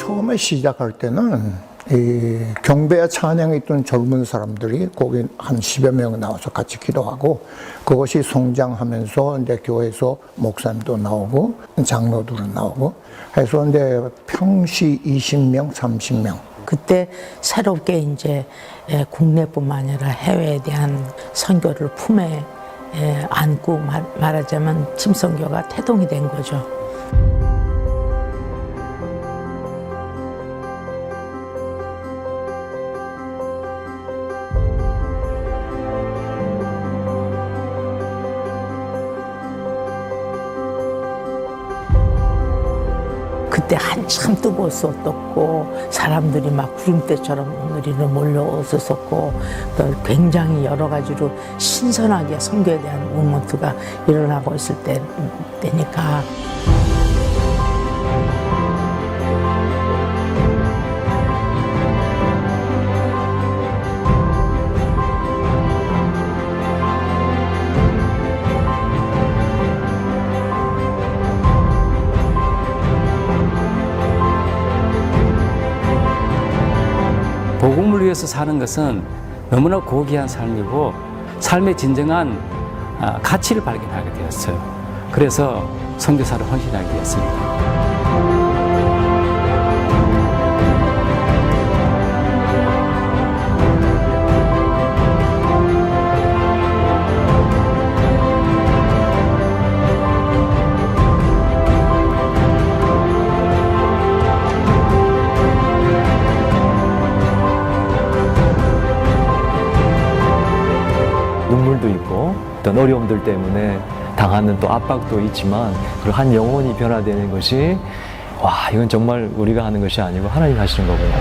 처음에 시작할 때는 이 경배와 찬양에 있던 젊은 사람들이 거기 한 10여 명 나와서 같이 기도하고 그것이 성장하면서 이제 교회에서 목사님도 나오고 장로들은 나오고 해서 이제 평시 20명, 30명. 그때 새롭게 이제 국내뿐만 아니라 해외에 대한 선교를 품에 안고 말하자면 침선교가 태동이 된 거죠. 그때 한참 뜨거웠었고 사람들이 막 구름대처럼 우리는 몰려왔었고 또 굉장히 여러 가지로 신선하게 선교에 대한 모먼트가 일어나고 있을 때니까 복음을 위해서 사는 것은 너무나 고귀한 삶이고 삶의 진정한 가치를 발견하게 되었어요. 그래서 선교사를 헌신하게 되었습니다. 눈물도 있고 어떤 어려움들 때문에 당하는 또 압박도 있지만 그리고 한 영혼이 변화되는 것이 와 이건 정말 우리가 하는 것이 아니고 하나님 하시는 거구나.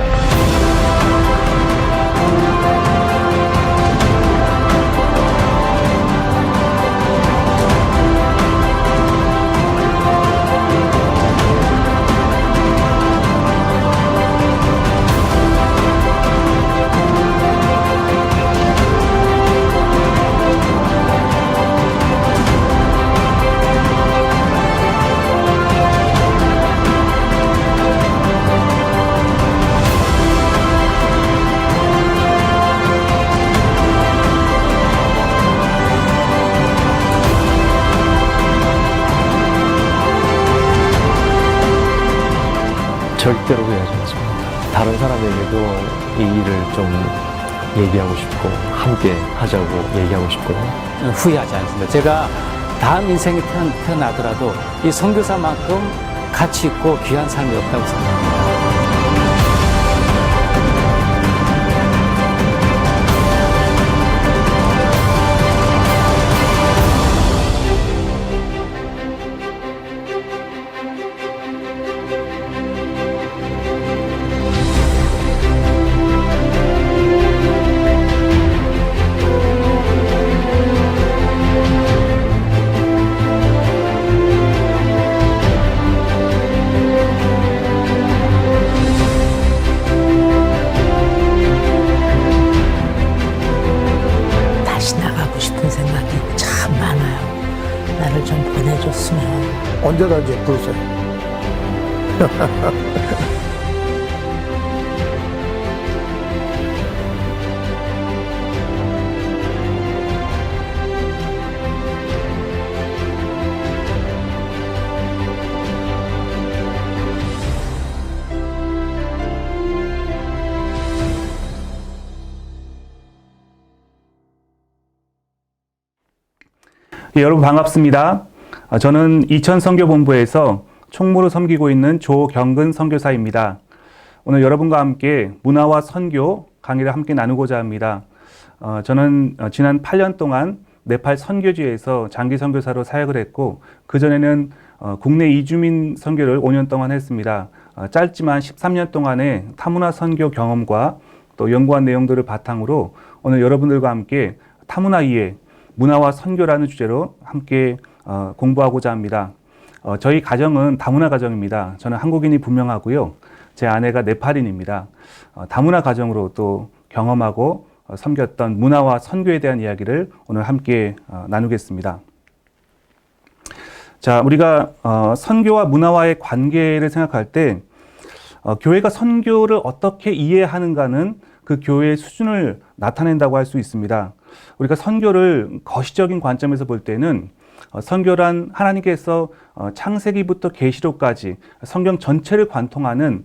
절대로 후회하지 않습니다. 다른 사람에게도 이 일을 좀 얘기하고 싶고 함께 하자고 얘기하고 싶거든요. 후회하지 않습니다. 제가 다음 인생에 태어나더라도 이 선교사만큼 가치 있고 귀한 삶이 없다고 생각합니다. 나를 좀 보내줬으면. 언제든지 부르세요. 예, 여러분 반갑습니다. 저는 이천선교본부에서 총무로 섬기고 있는 조경근 선교사입니다. 오늘 여러분과 함께 문화와 선교 강의를 함께 나누고자 합니다. 저는 지난 8년 동안 네팔 선교지에서 장기 선교사로 사역을 했고 그전에는 국내 이주민 선교를 5년 동안 했습니다. 짧지만 13년 동안의 타문화 선교 경험과 또 연구한 내용들을 바탕으로 오늘 여러분들과 함께 타문화 이해, 문화와 선교라는 주제로 함께 공부하고자 합니다. 저희 가정은 다문화 가정입니다. 저는 한국인이 분명하고요. 제 아내가 네팔인입니다. 다문화 가정으로 또 경험하고 섬겼던 문화와 선교에 대한 이야기를 오늘 함께 나누겠습니다. 자, 우리가 선교와 문화와의 관계를 생각할 때 교회가 선교를 어떻게 이해하는가는 그 교회의 수준을 나타낸다고 할 수 있습니다. 우리가 선교를 거시적인 관점에서 볼 때는 선교란 하나님께서 창세기부터 계시록까지 성경 전체를 관통하는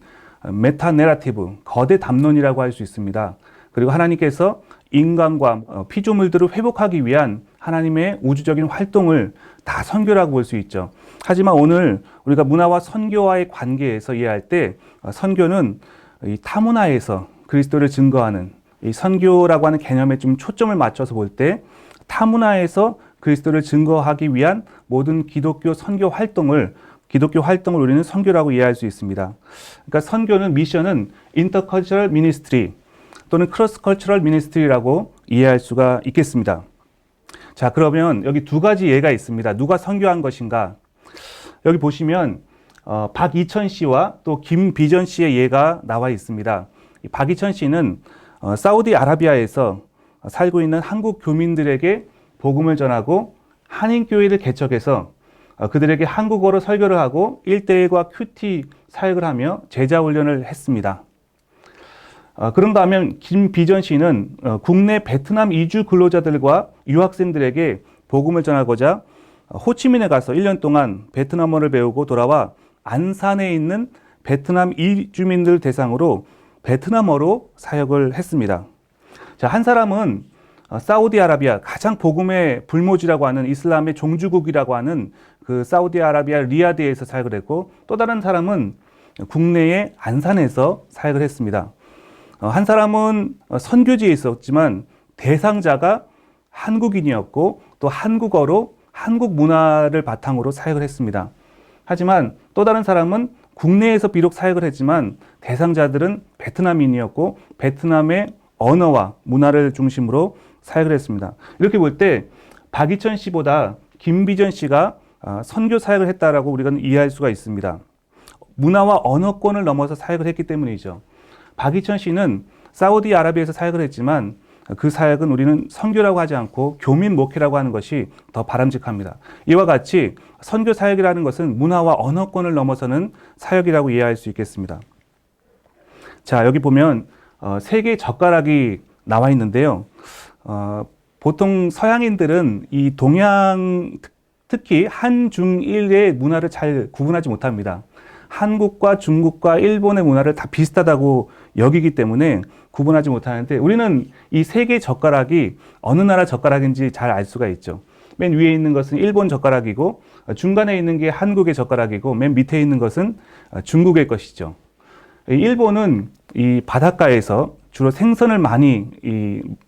메타 내러티브, 거대 담론이라고 할 수 있습니다. 그리고 하나님께서 인간과 피조물들을 회복하기 위한 하나님의 우주적인 활동을 다 선교라고 볼 수 있죠. 하지만 오늘 우리가 문화와 선교와의 관계에서 이해할 때 선교는 이 타문화에서 그리스도를 증거하는 이 선교라고 하는 개념에 좀 초점을 맞춰서 볼 때 타문화에서 그리스도를 증거하기 위한 모든 기독교 선교 활동을 우리는 선교라고 이해할 수 있습니다. 그러니까 선교는 미션은 인터컬처럴 미니스트리 또는 크로스 컬처럴 미니스트리라고 이해할 수가 있겠습니다. 자, 그러면 여기 두 가지 예가 있습니다. 누가 선교한 것인가? 여기 보시면 박이천 씨와 또 김비전 씨의 예가 나와 있습니다. 박이천 씨는 사우디아라비아에서 살고 있는 한국 교민들에게 복음을 전하고 한인교회를 개척해서 그들에게 한국어로 설교를 하고 1대1과 큐티 사역을 하며 제자 훈련을 했습니다. 그런가 하면 김비전 씨는 국내 베트남 이주 근로자들과 유학생들에게 복음을 전하고자 호치민에 가서 1년 동안 베트남어를 배우고 돌아와 안산에 있는 베트남 이주민들 대상으로 베트남어로 사역을 했습니다. 자, 한 사람은 사우디아라비아 가장 복음의 불모지라고 하는 이슬람의 종주국이라고 하는 그 사우디아라비아 리야드에서 사역을 했고, 또 다른 사람은 국내의 안산에서 사역을 했습니다. 한 사람은 선교지에 있었지만 대상자가 한국인이었고 또 한국어로 한국 문화를 바탕으로 사역을 했습니다. 하지만 또 다른 사람은 국내에서 비록 사역을 했지만 대상자들은 베트남인이었고 베트남의 언어와 문화를 중심으로 사역을 했습니다. 이렇게 볼 때 박이천 씨보다 김비전 씨가 선교 사역을 했다라고 우리가 이해할 수가 있습니다. 문화와 언어권을 넘어서 사역을 했기 때문이죠. 박이천 씨는 사우디아라비아에서 사역을 했지만 그 사역은 우리는 선교라고 하지 않고 교민 목회라고 하는 것이 더 바람직합니다. 이와 같이 선교 사역이라는 것은 문화와 언어권을 넘어서는 사역이라고 이해할 수 있겠습니다. 자, 여기 보면 세 개의 젓가락이 나와 있는데요. 보통 서양인들은 이 동양, 특히 한중일의 문화를 잘 구분하지 못합니다. 한국과 중국과 일본의 문화를 다 비슷하다고 여기기 때문에 구분하지 못하는데, 우리는 이 세 개의 젓가락이 어느 나라 젓가락인지 잘 알 수가 있죠. 맨 위에 있는 것은 일본 젓가락이고, 중간에 있는 게 한국의 젓가락이고, 맨 밑에 있는 것은 중국의 것이죠. 일본은 이 바닷가에서 주로 생선을 많이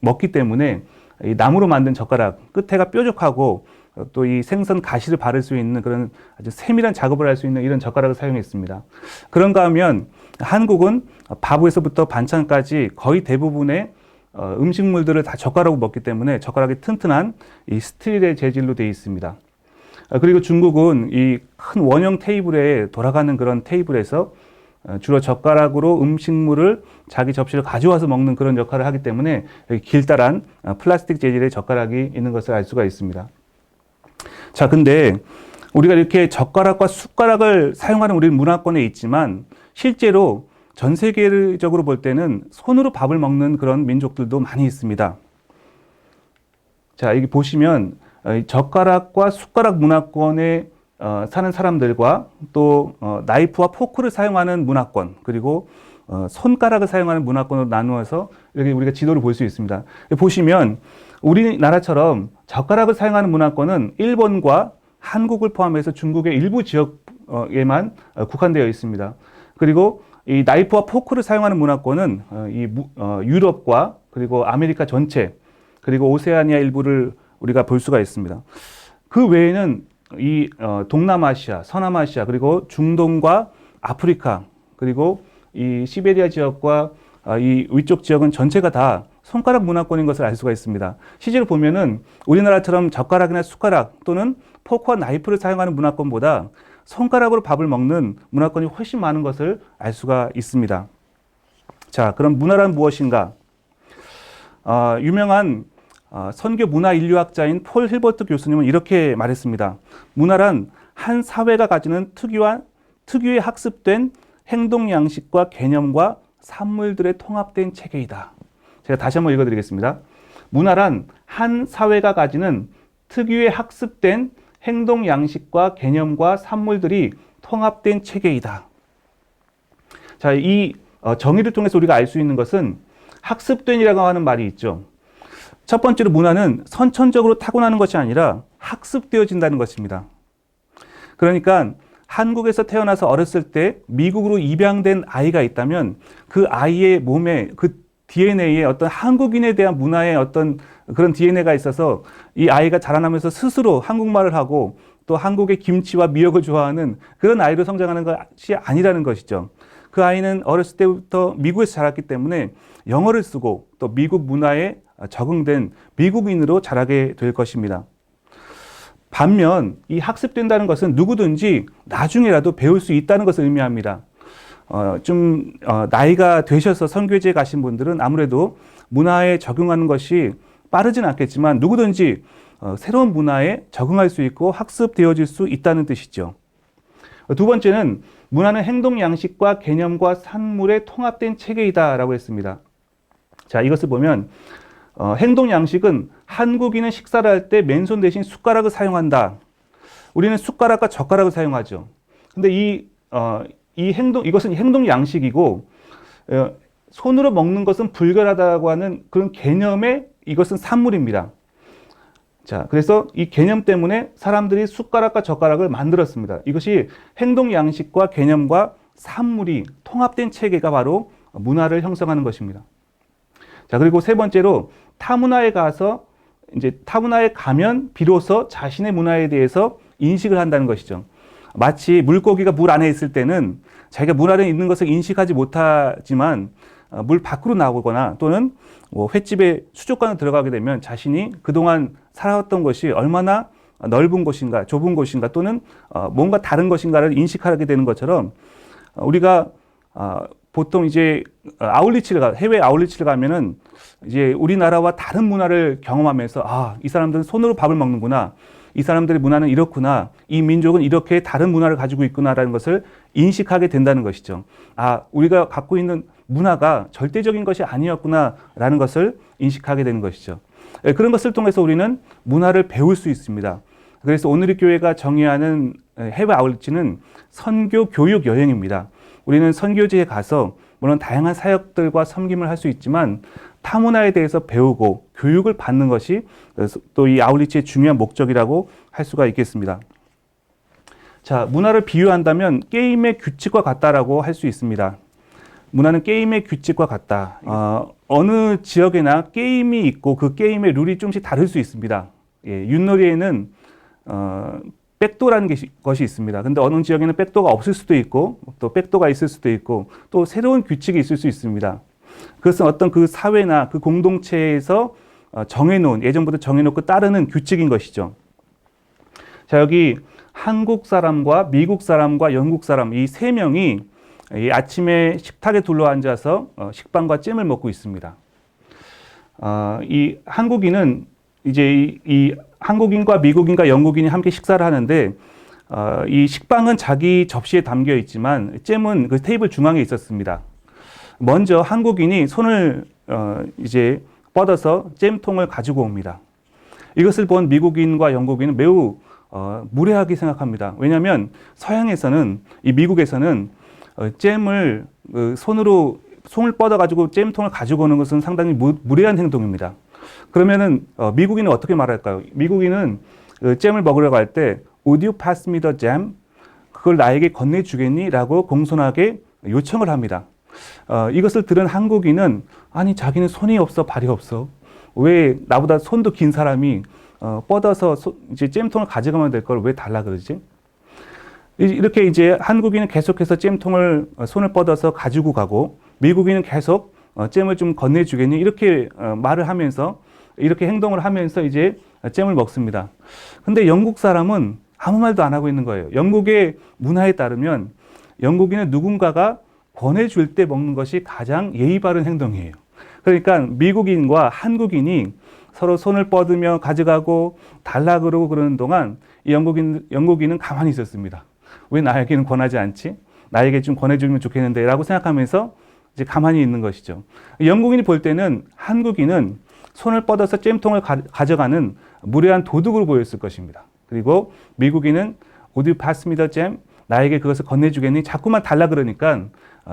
먹기 때문에 이 나무로 만든 젓가락, 끝에가 뾰족하고 또 이 생선 가시를 바를 수 있는 그런 아주 세밀한 작업을 할 수 있는 이런 젓가락을 사용했습니다. 그런가 하면 한국은 밥에서부터 반찬까지 거의 대부분의 음식물들을 다 젓가락으로 먹기 때문에 젓가락이 튼튼한 이 스틸의 재질로 되어 있습니다. 그리고 중국은 이 큰 원형 테이블에 돌아가는 그런 테이블에서 주로 젓가락으로 음식물을 자기 접시를 가져와서 먹는 그런 역할을 하기 때문에 길다란 플라스틱 재질의 젓가락이 있는 것을 알 수가 있습니다. 자, 근데 우리가 이렇게 젓가락과 숟가락을 사용하는 우리 문화권에 있지만 실제로 전 세계적으로 볼 때는 손으로 밥을 먹는 그런 민족들도 많이 있습니다. 자, 여기 보시면 젓가락과 숟가락 문화권에 사는 사람들과 또 나이프와 포크를 사용하는 문화권, 그리고 손가락을 사용하는 문화권으로 나누어서 이렇게 우리가 지도를 볼 수 있습니다. 보시면 우리나라처럼 젓가락을 사용하는 문화권은 일본과 한국을 포함해서 중국의 일부 지역에만 국한되어 있습니다. 그리고 이 나이프와 포크를 사용하는 문화권은 유럽과 그리고 아메리카 전체, 그리고 오세아니아 일부를 우리가 볼 수가 있습니다. 그 외에는 이 동남아시아, 서남아시아, 그리고 중동과 아프리카, 그리고 이 시베리아 지역과 이 위쪽 지역은 전체가 다 손가락 문화권인 것을 알 수가 있습니다. 실제로 보면은 우리나라처럼 젓가락이나 숟가락 또는 포크와 나이프를 사용하는 문화권보다 손가락으로 밥을 먹는 문화권이 훨씬 많은 것을 알 수가 있습니다. 자, 그럼 문화란 무엇인가? 유명한 선교 문화 인류학자인 폴 힐버트 교수님은 이렇게 말했습니다. 문화란 한 사회가 가지는 특유의 학습된 행동 양식과 개념과 산물들의 통합된 체계이다. 제가 다시 한번 읽어드리겠습니다. 문화란 한 사회가 가지는 특유의 학습된 행동 양식과 개념과 산물들이 통합된 체계이다. 자, 이 정의를 통해서 우리가 알 수 있는 것은 학습된이라고 하는 말이 있죠. 첫 번째로 문화는 선천적으로 타고나는 것이 아니라 학습되어진다는 것입니다. 그러니까 한국에서 태어나서 어렸을 때 미국으로 입양된 아이가 있다면 그 아이의 몸에 그 DNA에 어떤 한국인에 대한 문화의 어떤 그런 DNA가 있어서 이 아이가 자라나면서 스스로 한국말을 하고 또 한국의 김치와 미역을 좋아하는 그런 아이로 성장하는 것이 아니라는 것이죠. 그 아이는 어렸을 때부터 미국에서 자랐기 때문에 영어를 쓰고 또 미국 문화에 적응된 미국인으로 자라게 될 것입니다. 반면 이 학습된다는 것은 누구든지 나중에라도 배울 수 있다는 것을 의미합니다. 나이가 되셔서 선교지에 가신 분들은 아무래도 문화에 적응하는 것이 빠르진 않겠지만 누구든지 새로운 문화에 적응할 수 있고 학습되어질 수 있다는 뜻이죠. 두 번째는 문화는 행동 양식과 개념과 산물의 통합된 체계이다라고 했습니다. 자, 이것을 보면 행동 양식은 한국인은 식사를 할 때 맨손 대신 숟가락을 사용한다. 우리는 숟가락과 젓가락을 사용하죠. 근데 이것은 행동 양식이고 손으로 먹는 것은 불결하다고 하는 그런 개념의 이것은 산물입니다. 자, 그래서 이 개념 때문에 사람들이 숟가락과 젓가락을 만들었습니다. 이것이 행동 양식과 개념과 산물이 통합된 체계가 바로 문화를 형성하는 것입니다. 자, 그리고 세 번째로 타문화에 가면 비로소 자신의 문화에 대해서 인식을 한다는 것이죠. 마치 물고기가 물 안에 있을 때는 자기가 물 안에 있는 것을 인식하지 못하지만 물 밖으로 나오거나 또는 횟집에 수족관에 들어가게 되면 자신이 그동안 살아왔던 것이 얼마나 넓은 곳인가, 좁은 곳인가 또는 뭔가 다른 것인가를 인식하게 되는 것처럼 우리가 보통 이제 해외 아울리치를 가면은 이제 우리나라와 다른 문화를 경험하면서 이 사람들은 손으로 밥을 먹는구나. 이 사람들의 문화는 이렇구나. 이 민족은 이렇게 다른 문화를 가지고 있구나라는 것을 인식하게 된다는 것이죠. 우리가 갖고 있는 문화가 절대적인 것이 아니었구나라는 것을 인식하게 되는 것이죠. 그런 것을 통해서 우리는 문화를 배울 수 있습니다. 그래서 오늘의 교회가 정의하는 해외 아울리치는 선교 교육 여행입니다. 우리는 선교지에 가서 물론 다양한 사역들과 섬김을 할 수 있지만 타문화에 대해서 배우고 교육을 받는 것이 또 이 아울리치의 중요한 목적이라고 할 수가 있겠습니다. 자, 문화를 비유한다면 게임의 규칙과 같다라고 할 수 있습니다. 문화는 게임의 규칙과 같다. 어느 지역에나 게임이 있고 그 게임의 룰이 조금씩 다를 수 있습니다. 윷놀이에는 백도라는 것이 있습니다. 근데 어느 지역에는 백도가 없을 수도 있고 또 백도가 있을 수도 있고 또 새로운 규칙이 있을 수 있습니다. 그것은 어떤 그 사회나 그 공동체에서 예전부터 정해놓고 따르는 규칙인 것이죠. 자, 여기 한국 사람과 미국 사람과 영국 사람 이 세 명이 아침에 식탁에 둘러앉아서 식빵과 잼을 먹고 있습니다. 이 한국인은 이제 이 한국인과 미국인과 영국인이 함께 식사를 하는데 이 식빵은 자기 접시에 담겨 있지만 잼은 그 테이블 중앙에 있었습니다. 먼저 한국인이 손을 이제 뻗어서 잼통을 가지고 옵니다. 이것을 본 미국인과 영국인은 매우 무례하게 생각합니다. 왜냐하면 미국에서는 잼을 손을 뻗어가지고 잼통을 가지고 오는 것은 상당히 무례한 행동입니다. 그러면은 미국인은 어떻게 말할까요? 미국인은 잼을 먹으러 갈 때 Would you pass me the jam? 그걸 나에게 건네주겠니? 라고 공손하게 요청을 합니다. 이것을 들은 한국인은 자기는 손이 없어 발이 없어. 왜 나보다 손도 긴 사람이 뻗어서 이제 잼통을 가져가면 될 걸 왜 달라 그러지? 이렇게 이제 한국인은 계속해서 잼통을 손을 뻗어서 가지고 가고 미국인은 계속 잼을 좀 건네주겠니? 이렇게 말을 하면서 이렇게 행동을 하면서 이제 잼을 먹습니다. 근데 영국 사람은 아무 말도 안 하고 있는 거예요. 영국의 문화에 따르면 영국인은 누군가가 권해줄 때 먹는 것이 가장 예의 바른 행동이에요. 그러니까 미국인과 한국인이 서로 손을 뻗으며 가져가고 달라 그러고 그러는 동안 이 영국인은 가만히 있었습니다. 왜 나에게는 권하지 않지? 나에게 좀 권해주면 좋겠는데 라고 생각하면서 이제 가만히 있는 것이죠. 영국인이 볼 때는 한국인은 손을 뻗어서 잼통을 가져가는 무례한 도둑으로 보였을 것입니다. 그리고 미국인은 Would you pass me the jam? 나에게 그것을 건네주겠니? 자꾸만 달라 그러니까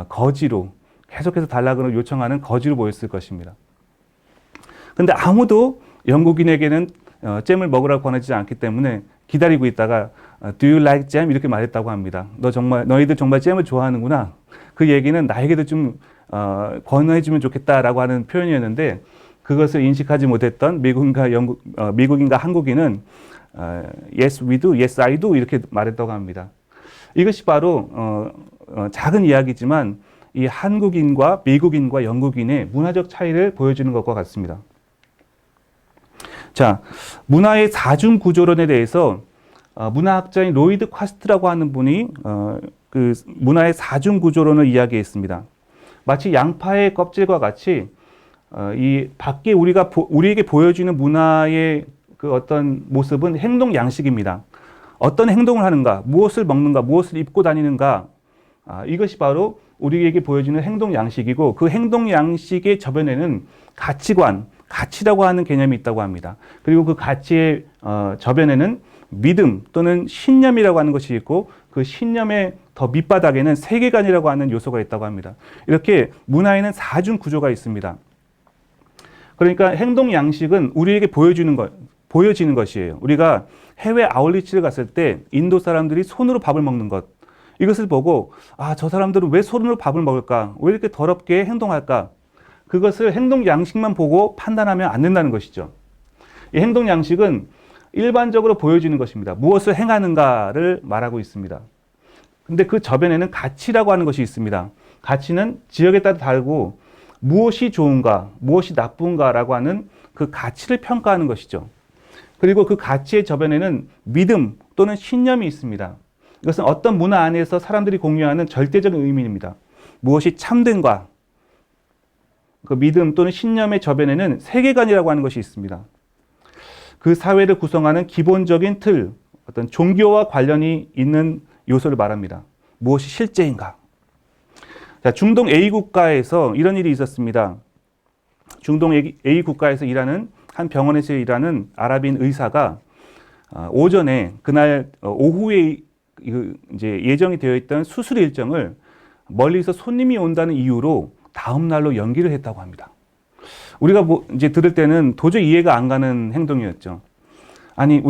거지로 계속해서 달라 그러 요청하는 거지로 보였을 것입니다. 근데 아무도 영국인에게는 잼을 먹으라고 권하지 않기 때문에 기다리고 있다가 Do you like jam? 이렇게 말했다고 합니다. 너희들 정말 잼을 좋아하는구나. 그 얘기는 나에게도 좀 권해주면 좋겠다라고 하는 표현이었는데 그것을 인식하지 못했던 미국인과 한국인은 Yes, we do. Yes, I do. 이렇게 말했다고 합니다. 이것이 바로 작은 이야기지만 이 한국인과 미국인과 영국인의 문화적 차이를 보여주는 것과 같습니다. 자, 문화의 사중 구조론에 대해서 문화학자인 로이드 콰스트라고 하는 분이 그 문화의 사중 구조론을 이야기했습니다. 마치 양파의 껍질과 같이 이 밖에 우리에게 보여주는 문화의 그 어떤 모습은 행동 양식입니다. 어떤 행동을 하는가, 무엇을 먹는가, 무엇을 입고 다니는가, 이것이 바로 우리에게 보여주는 행동 양식이고 그 행동 양식의 저변에는 가치관, 가치라고 하는 개념이 있다고 합니다. 그리고 그 가치의 저변에는 믿음 또는 신념이라고 하는 것이 있고 그 신념의 더 밑바닥에는 세계관이라고 하는 요소가 있다고 합니다. 이렇게 문화에는 사중 구조가 있습니다. 그러니까 행동 양식은 우리에게 보여지는 것이에요. 우리가 해외 아울리치를 갔을 때 인도 사람들이 손으로 밥을 먹는 것, 이것을 보고 저 사람들은 왜 손으로 밥을 먹을까? 왜 이렇게 더럽게 행동할까? 그것을 행동 양식만 보고 판단하면 안 된다는 것이죠. 이 행동 양식은 일반적으로 보여지는 것입니다. 무엇을 행하는가를 말하고 있습니다. 근데 그 저변에는 가치라고 하는 것이 있습니다. 가치는 지역에 따라 다르고 무엇이 좋은가, 무엇이 나쁜가라고 하는 그 가치를 평가하는 것이죠. 그리고 그 가치의 저변에는 믿음 또는 신념이 있습니다. 이것은 어떤 문화 안에서 사람들이 공유하는 절대적인 의미입니다. 무엇이 참된가, 그 믿음 또는 신념의 저변에는 세계관이라고 하는 것이 있습니다. 그 사회를 구성하는 기본적인 틀, 어떤 종교와 관련이 있는 요소를 말합니다. 무엇이 실제인가? 자, 중동 A 국가에서 이런 일이 있었습니다. 중동 A 국가에서 일하는 한 병원에서 일하는 아랍인 의사가 오전에 그날 오후에 이제 예정이 되어 있던 수술 일정을 멀리서 손님이 온다는 이유로 다음 날로 연기를 했다고 합니다. 우리가 이제 들을 때는 도저히 이해가 안 가는 행동이었죠. 아니,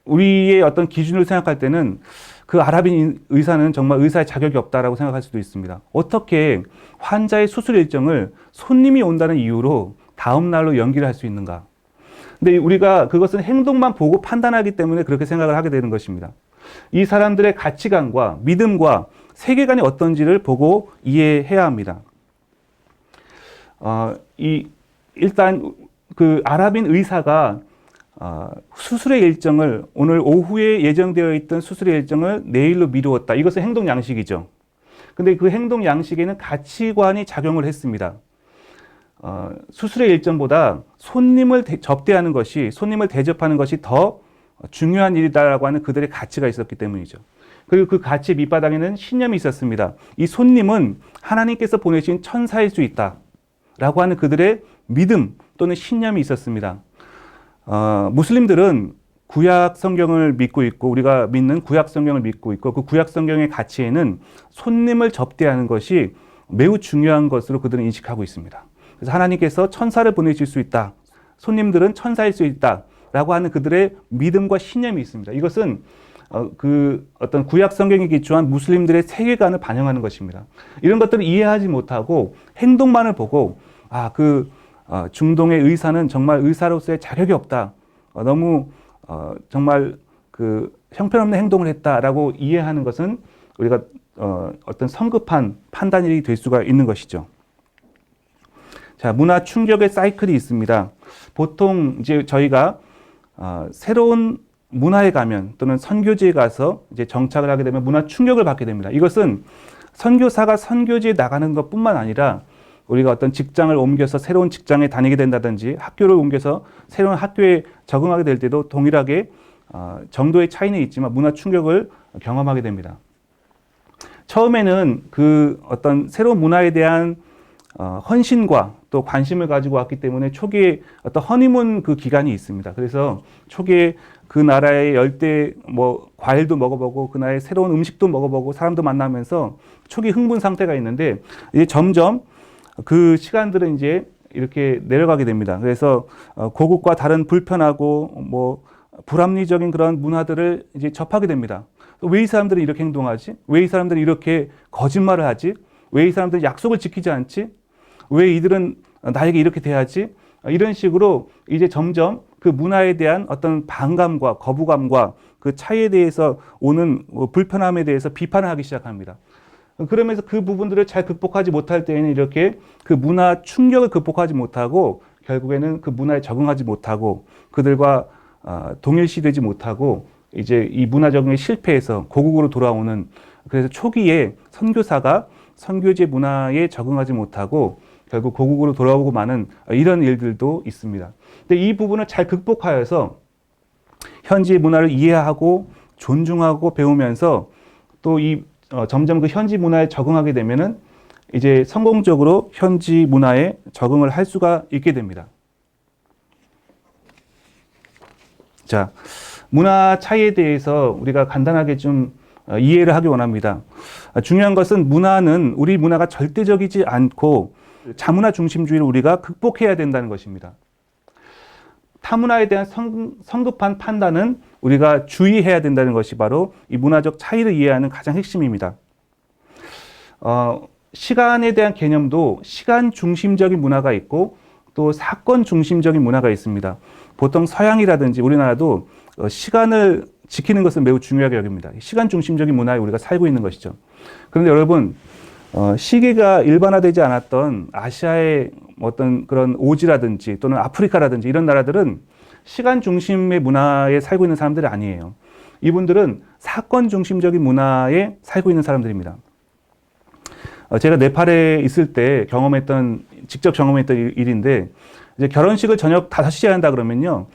우리의 어떤 기준을 생각할 때는 그 아랍인 의사는 정말 의사의 자격이 없다라고 생각할 수도 있습니다. 어떻게 환자의 수술 일정을 손님이 온다는 이유로 다음 날로 연기를 할 수 있는가? 근데 우리가 그것은 행동만 보고 판단하기 때문에 그렇게 생각을 하게 되는 것입니다. 이 사람들의 가치관과 믿음과 세계관이 어떤지를 보고 이해해야 합니다. 일단 그 아랍인 의사가 수술의 일정을 오늘 오후에 예정되어 있던 수술의 일정을 내일로 미루었다. 이것은 행동 양식이죠. 근데 그 행동 양식에는 가치관이 작용을 했습니다. 수술의 일정보다 손님을 접대하는 것이, 손님을 대접하는 것이 더 중요한 일이다라고 하는 그들의 가치가 있었기 때문이죠. 그리고 그 가치 밑바닥에는 신념이 있었습니다. 이 손님은 하나님께서 보내신 천사일 수 있다 라고 하는 그들의 믿음 또는 신념이 있었습니다. 무슬림들은 구약 성경을 믿고 있고 우리가 믿는 구약 성경을 믿고 있고 그 구약 성경의 가치에는 손님을 접대하는 것이 매우 중요한 것으로 그들은 인식하고 있습니다. 그래서 하나님께서 천사를 보내실 수 있다. 손님들은 천사일 수 있다. 라고 하는 그들의 믿음과 신념이 있습니다. 이것은 그 어떤 구약 성경에 기초한 무슬림들의 세계관을 반영하는 것입니다. 이런 것들을 이해하지 못하고 행동만을 보고 중동의 의사는 정말 의사로서의 자격이 없다. 너무 정말 그 형편없는 행동을 했다라고 이해하는 것은 우리가 어떤 성급한 판단이 될 수가 있는 것이죠. 자, 문화 충격의 사이클이 있습니다. 보통 이제 저희가 새로운 문화에 가면 또는 선교지에 가서 이제 정착을 하게 되면 문화 충격을 받게 됩니다. 이것은 선교사가 선교지에 나가는 것뿐만 아니라 우리가 어떤 직장을 옮겨서 새로운 직장에 다니게 된다든지 학교를 옮겨서 새로운 학교에 적응하게 될 때도 동일하게 정도의 차이는 있지만 문화 충격을 경험하게 됩니다. 처음에는 그 어떤 새로운 문화에 대한 헌신과 또 관심을 가지고 왔기 때문에 초기에 어떤 허니문 그 기간이 있습니다. 그래서 초기에 그 나라의 열대 뭐 과일도 먹어보고 그 나라의 새로운 음식도 먹어보고 사람도 만나면서 초기 흥분 상태가 있는데 이제 점점 그 시간들은 이제 이렇게 내려가게 됩니다. 그래서 고국과 다른 불편하고 뭐 불합리적인 그런 문화들을 이제 접하게 됩니다. 왜 이 사람들은 이렇게 행동하지? 왜 이 사람들은 이렇게 거짓말을 하지? 왜 이 사람들은 약속을 지키지 않지? 왜 이들은 나에게 이렇게 대하지? 이런 식으로 이제 점점 그 문화에 대한 어떤 반감과 거부감과 그 차이에 대해서 오는 불편함에 대해서 비판을 하기 시작합니다. 그러면서 그 부분들을 잘 극복하지 못할 때에는 이렇게 그 문화 충격을 극복하지 못하고 결국에는 그 문화에 적응하지 못하고 그들과 동일시되지 못하고 이제 이 문화 적응에 실패해서 고국으로 돌아오는, 그래서 초기에 선교사가 선교제 문화에 적응하지 못하고 결국 고국으로 돌아오고 마는 이런 일들도 있습니다. 근데 이 부분을 잘 극복하여서 현지 문화를 이해하고 존중하고 배우면서 또 이 점점 그 현지 문화에 적응하게 되면은 이제 성공적으로 현지 문화에 적응을 할 수가 있게 됩니다. 자, 문화 차이에 대해서 우리가 간단하게 좀 이해를 하기 원합니다. 중요한 것은 문화는 우리 문화가 절대적이지 않고 자문화 중심주의를 우리가 극복해야 된다는 것입니다. 타문화에 대한 성급한 판단은 우리가 주의해야 된다는 것이 바로 이 문화적 차이를 이해하는 가장 핵심입니다. 시간에 대한 개념도 시간 중심적인 문화가 있고 또 사건 중심적인 문화가 있습니다. 보통 서양이라든지 우리나라도 시간을 지키는 것을 매우 중요하게 여깁니다. 시간 중심적인 문화에 우리가 살고 있는 것이죠. 그런데 여러분, 시계가 일반화되지 않았던 아시아의 어떤 그런 오지라든지 또는 아프리카라든지 이런 나라들은 시간 중심의 문화에 살고 있는 사람들이 아니에요. 이분들은 사건 중심적인 문화에 살고 있는 사람들입니다. 제가 네팔에 있을 때 직접 경험했던 일인데, 이제 결혼식을 저녁 5시에 한다 그러면요,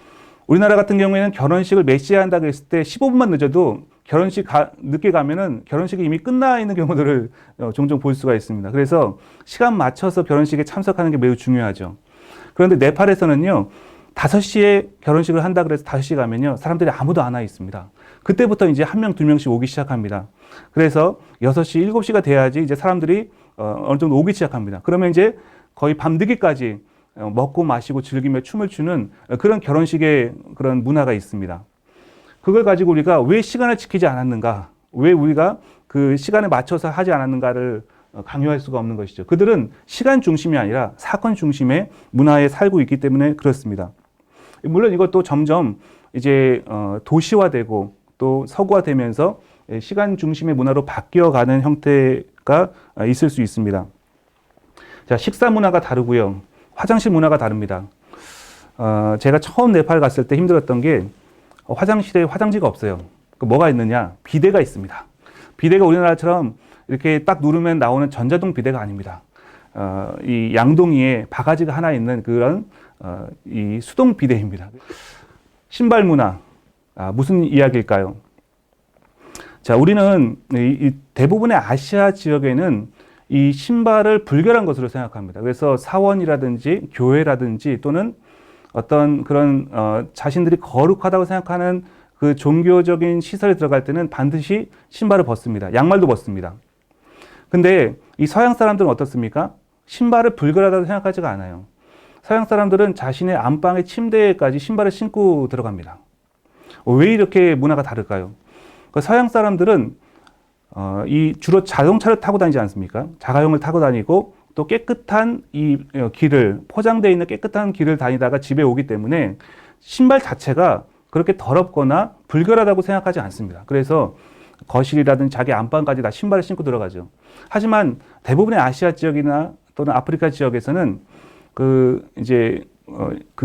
우리나라 같은 경우에는 결혼식을 몇 시에 한다 그랬을 때 15분만 늦어도 늦게 가면은 결혼식이 이미 끝나 있는 경우들을 종종 볼 수가 있습니다. 그래서 시간 맞춰서 결혼식에 참석하는 게 매우 중요하죠. 그런데 네팔에서는요, 5시에 결혼식을 한다 그래서 5시에 가면요, 사람들이 아무도 안 와 있습니다. 그때부터 이제 1명, 2명씩 오기 시작합니다. 그래서 6시, 7시가 돼야지 이제 사람들이 어느 정도 오기 시작합니다. 그러면 이제 거의 밤늦게까지 먹고 마시고 즐기며 춤을 추는 그런 결혼식의 그런 문화가 있습니다. 그걸 가지고 우리가 왜 시간을 지키지 않았는가, 왜 우리가 그 시간에 맞춰서 하지 않았는가를 강요할 수가 없는 것이죠. 그들은 시간 중심이 아니라 사건 중심의 문화에 살고 있기 때문에 그렇습니다. 물론 이것도 점점 이제 도시화되고 또 서구화되면서 시간 중심의 문화로 바뀌어가는 형태가 있을 수 있습니다. 자, 식사 문화가 다르고요. 화장실 문화가 다릅니다. 제가 처음 네팔 갔을 때 힘들었던 게 화장실에 화장지가 없어요. 뭐가 있느냐? 비데가 있습니다. 비데가 우리나라처럼 이렇게 딱 누르면 나오는 전자동 비데가 아닙니다. 이 양동이에 바가지가 하나 있는 그런 이 수동 비데입니다. 신발 문화, 무슨 이야기일까요? 자, 우리는 대부분의 아시아 지역에는 이 신발을 불결한 것으로 생각합니다. 그래서 사원이라든지 교회라든지 또는 어떤 그런 자신들이 거룩하다고 생각하는 그 종교적인 시설에 들어갈 때는 반드시 신발을 벗습니다. 양말도 벗습니다. 근데 이 서양 사람들은 어떻습니까? 신발을 불결하다고 생각하지가 않아요. 서양 사람들은 자신의 안방의 침대에까지 신발을 신고 들어갑니다. 왜 이렇게 문화가 다를까요? 서양 사람들은 주로 자동차를 타고 다니지 않습니까? 자가용을 타고 다니고 또 깨끗한 이 길을, 포장되어 있는 깨끗한 길을 다니다가 집에 오기 때문에 신발 자체가 그렇게 더럽거나 불결하다고 생각하지 않습니다. 그래서 거실이라든지 자기 안방까지 다 신발을 신고 들어가죠. 하지만 대부분의 아시아 지역이나 또는 아프리카 지역에서는 그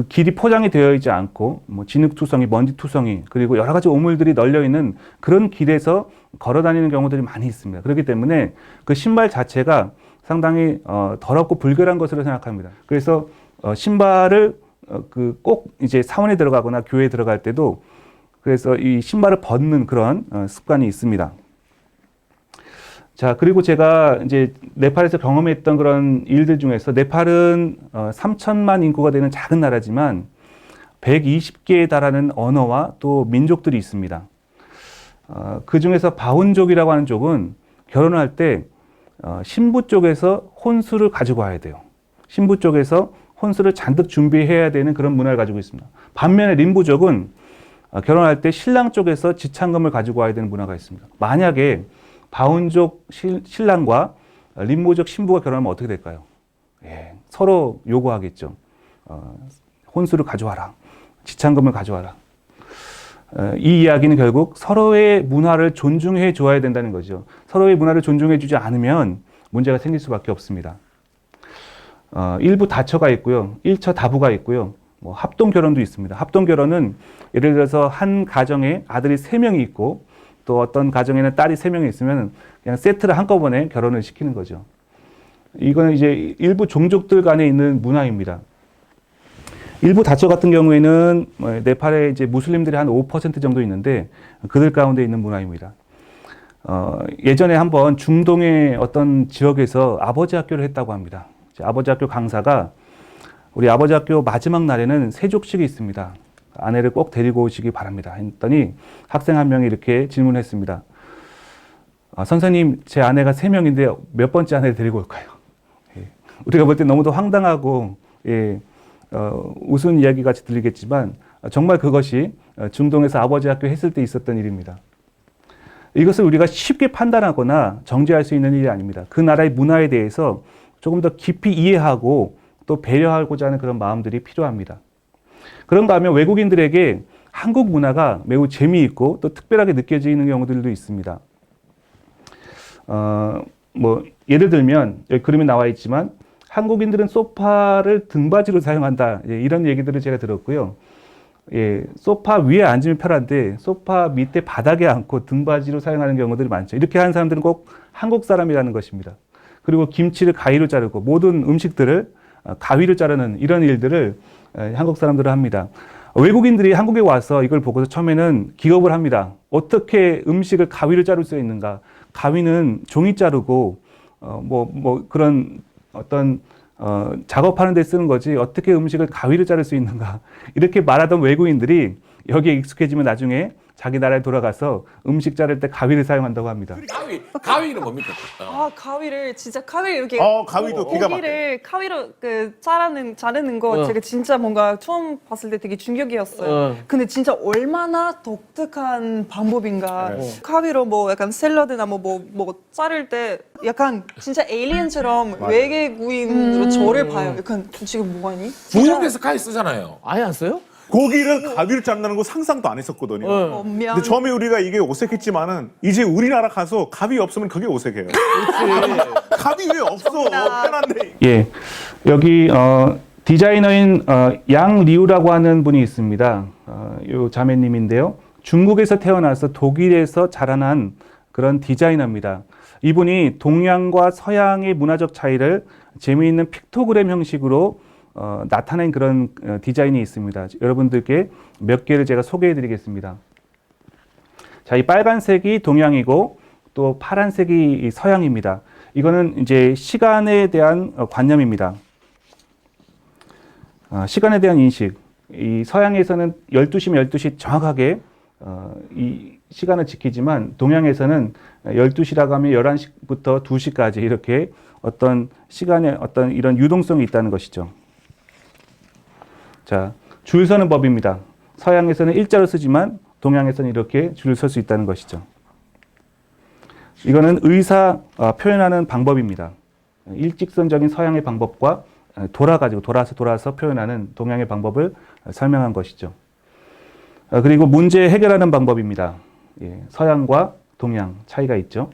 길이 포장이 되어 있지 않고 뭐 진흙투성이, 먼지투성이, 그리고 여러 가지 오물들이 널려 있는 그런 길에서 걸어 다니는 경우들이 많이 있습니다. 그렇기 때문에 그 신발 자체가 상당히 더럽고 불결한 것으로 생각합니다. 그래서 신발을 꼭 이제 사원에 들어가거나 교회에 들어갈 때도 그래서 이 신발을 벗는 그런 습관이 있습니다. 자, 그리고 제가 이제 네팔에서 경험했던 그런 일들 중에서 네팔은 3천만 인구가 되는 작은 나라지만 120개에 달하는 언어와 또 민족들이 있습니다. 그 중에서 바훈족이라고 하는 족은 결혼할 때 신부 쪽에서 혼수를 가지고 와야 돼요. 신부 쪽에서 혼수를 잔뜩 준비해야 되는 그런 문화를 가지고 있습니다. 반면에 림부족은 결혼할 때 신랑 쪽에서 지창금을 가지고 와야 되는 문화가 있습니다. 만약에 바훈족 신랑과 림부족 신부가 결혼하면 어떻게 될까요? 예, 서로 요구하겠죠. 혼수를 가져와라. 지창금을 가져와라. 이 이야기는 결국 서로의 문화를 존중해 줘야 된다는 거죠. 서로의 문화를 존중해 주지 않으면 문제가 생길 수밖에 없습니다. 일부 다처가 있고요. 일처 다부가 있고요. 뭐 합동 결혼도 있습니다. 합동 결혼은 예를 들어서 한 가정에 아들이 3명이 있고 또 어떤 가정에는 딸이 3명이 있으면 그냥 세트를 한꺼번에 결혼을 시키는 거죠. 이거는 이제 일부 종족들 간에 있는 문화입니다. 일부 다처 같은 경우에는 네팔에 이제 무슬림들이 한 5% 정도 있는데 그들 가운데 있는 문화입니다. 예전에 한번 중동의 어떤 지역에서 아버지 학교를 했다고 합니다. 아버지 학교 강사가 우리 아버지 학교 마지막 날에는 세족식이 있습니다. 아내를 꼭 데리고 오시기 바랍니다. 했더니 학생 한 명이 이렇게 질문했습니다. 선생님, 제 아내가 3명인데 몇 번째 아내를 데리고 올까요? 예. 우리가 볼 때 너무도 황당하고 예, 우스운 이야기 같이 들리겠지만 정말 그것이 중동에서 아버지 학교 했을 때 있었던 일입니다. 이것을 우리가 쉽게 판단하거나 정죄할 수 있는 일이 아닙니다. 그 나라의 문화에 대해서 조금 더 깊이 이해하고 또 배려하고자 하는 그런 마음들이 필요합니다. 그런가 하면 외국인들에게 한국 문화가 매우 재미있고 또 특별하게 느껴지는 경우들도 있습니다. 뭐 예를 들면 여기 그림에 나와 있지만 한국인들은 소파를 등받이로 사용한다. 예, 이런 얘기들을 제가 들었고요. 예, 소파 위에 앉으면 편한데 소파 밑에 바닥에 앉고 등받이로 사용하는 경우들이 많죠. 이렇게 하는 사람들은 꼭 한국 사람이라는 것입니다. 그리고 김치를 가위로 자르고 모든 음식들을 가위로 자르는 이런 일들을 한국 사람들은 합니다. 외국인들이 한국에 와서 이걸 보고서 처음에는 기겁을 합니다. 어떻게 음식을 가위로 자를 수 있는가? 가위는 종이 자르고 그런 어떤 작업하는 데 쓰는 거지 어떻게 음식을 가위로 자를 수 있는가? 이렇게 말하던 외국인들이 여기에 익숙해지면 나중에 자기 나라에 돌아가서 음식 자를 때 가위를 사용한다고 합니다. 가위는 뭡니까? 가위를 진짜 가위 이렇게 가위도 기가 막혀요. 고기를 가위로 자르는 거 제가 진짜 뭔가 처음 봤을 때 되게 충격이었어요. 근데 진짜 얼마나 독특한 방법인가. 가위로 뭐 약간 샐러드나 뭐 자를 때 약간 진짜 에이리언처럼 외계구인으로 저를 봐요. 약간 지금 뭐가 있니? 중국에서 가위 쓰잖아요. 아예 안 써요? 고기를 가위로 자른다는 거 상상도 안 했었거든요. 근데 처음에 우리가 이게 어색했지만은 이제 우리나라 가서 가위 없으면 그게 어색해요. 가위 왜 없어? 편한데. 예, 여기 디자이너인 양리우라고 하는 분이 있습니다. 요 자매님인데요. 중국에서 태어나서 독일에서 자라난 그런 디자이너입니다. 이분이 동양과 서양의 문화적 차이를 재미있는 픽토그램 형식으로 나타낸 그런 디자인이 있습니다. 여러분들께 몇 개를 제가 소개해 드리겠습니다. 자, 이 빨간색이 동양이고 또 파란색이 서양입니다. 이거는 이제 시간에 대한 관념입니다. 시간에 대한 인식. 이 서양에서는 12시면 12시 정확하게 이 시간을 지키지만 동양에서는 12시라고 하면 11시부터 2시까지 이렇게 어떤 시간에 어떤 이런 유동성이 있다는 것이죠. 자, 줄 서는 법입니다. 서양에서는 일자로 쓰지만 동양에서는 이렇게 줄을 설 수 있다는 것이죠. 이거는 의사 표현하는 방법입니다. 일직선적인 서양의 방법과 돌아서 표현하는 동양의 방법을 설명한 것이죠. 그리고 문제 해결하는 방법입니다. 예, 서양과 동양 차이가 있죠.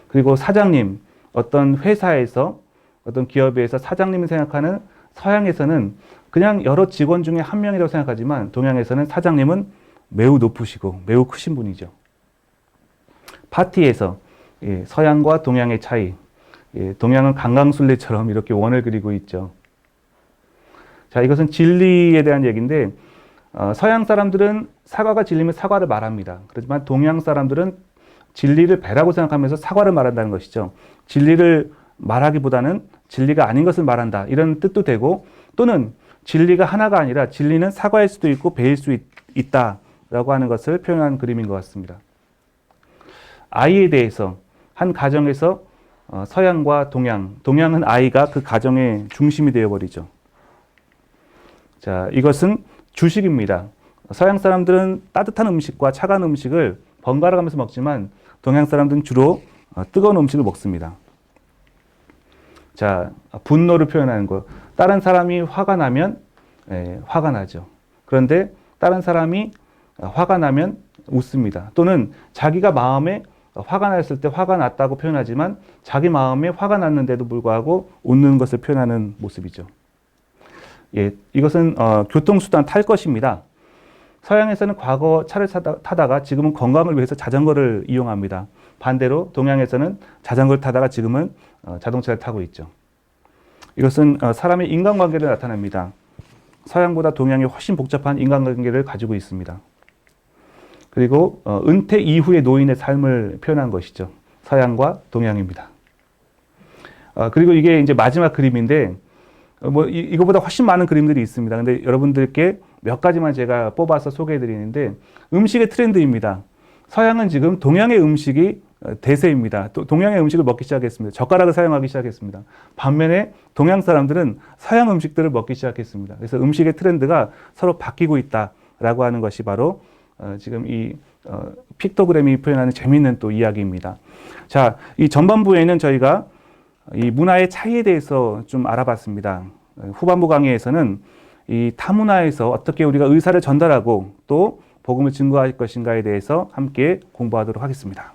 그리고 사장님, 어떤 회사에서 어떤 기업에서 사장님을 생각하는 서양에서는 그냥 여러 직원 중에 한 명이라고 생각하지만 동양에서는 사장님은 매우 높으시고 매우 크신 분이죠. 파티에서 서양과 동양의 차이, 동양은 강강술래처럼 이렇게 원을 그리고 있죠. 자, 이것은 진리에 대한 얘기인데 서양 사람들은 사과가 진리면 사과를 말합니다. 그렇지만 동양 사람들은 진리를 배라고 생각하면서 사과를 말한다는 것이죠. 진리를 말하기보다는 진리가 아닌 것을 말한다, 이런 뜻도 되고, 또는 진리가 하나가 아니라 진리는 사과일 수도 있고 배일 수 있다라고 하는 것을 표현한 그림인 것 같습니다. 아이에 대해서 한 가정에서 서양과 동양은 아이가 그 가정의 중심이 되어버리죠. 자, 이것은 주식입니다. 서양 사람들은 따뜻한 음식과 차가운 음식을 번갈아 가면서 먹지만 동양 사람들은 주로 뜨거운 음식을 먹습니다. 자, 분노를 표현하는 것. 다른 사람이 화가 나면 화가 나죠. 그런데 다른 사람이 화가 나면 웃습니다. 또는 자기가 마음에 화가 났을 때 화가 났다고 표현하지만 자기 마음에 화가 났는데도 불구하고 웃는 것을 표현하는 모습이죠. 예, 이것은 교통수단 탈 것입니다. 서양에서는 과거 차를 타다가 지금은 건강을 위해서 자전거를 이용합니다. 반대로 동양에서는 자전거를 타다가 지금은 자동차를 타고 있죠. 이것은 사람의 인간관계를 나타냅니다. 서양보다 동양이 훨씬 복잡한 인간관계를 가지고 있습니다. 그리고 은퇴 이후의 노인의 삶을 표현한 것이죠. 서양과 동양입니다. 그리고 이게 이제 마지막 그림인데, 이거보다 훨씬 많은 그림들이 있습니다. 근데 여러분들께 몇 가지만 제가 뽑아서 소개해 드리는데, 음식의 트렌드입니다. 서양은 지금 동양의 음식이 대세입니다. 또 동양의 음식을 먹기 시작했습니다. 젓가락을 사용하기 시작했습니다. 반면에 동양 사람들은 서양 음식들을 먹기 시작했습니다. 그래서 음식의 트렌드가 서로 바뀌고 있다라고 하는 것이 바로 지금 이 픽토그램이 표현하는 재미있는 또 이야기입니다. 자, 이 전반부에는 저희가 이 문화의 차이에 대해서 좀 알아봤습니다. 후반부 강의에서는 이 타문화에서 어떻게 우리가 의사를 전달하고 또 복음을 증거할 것인가에 대해서 함께 공부하도록 하겠습니다.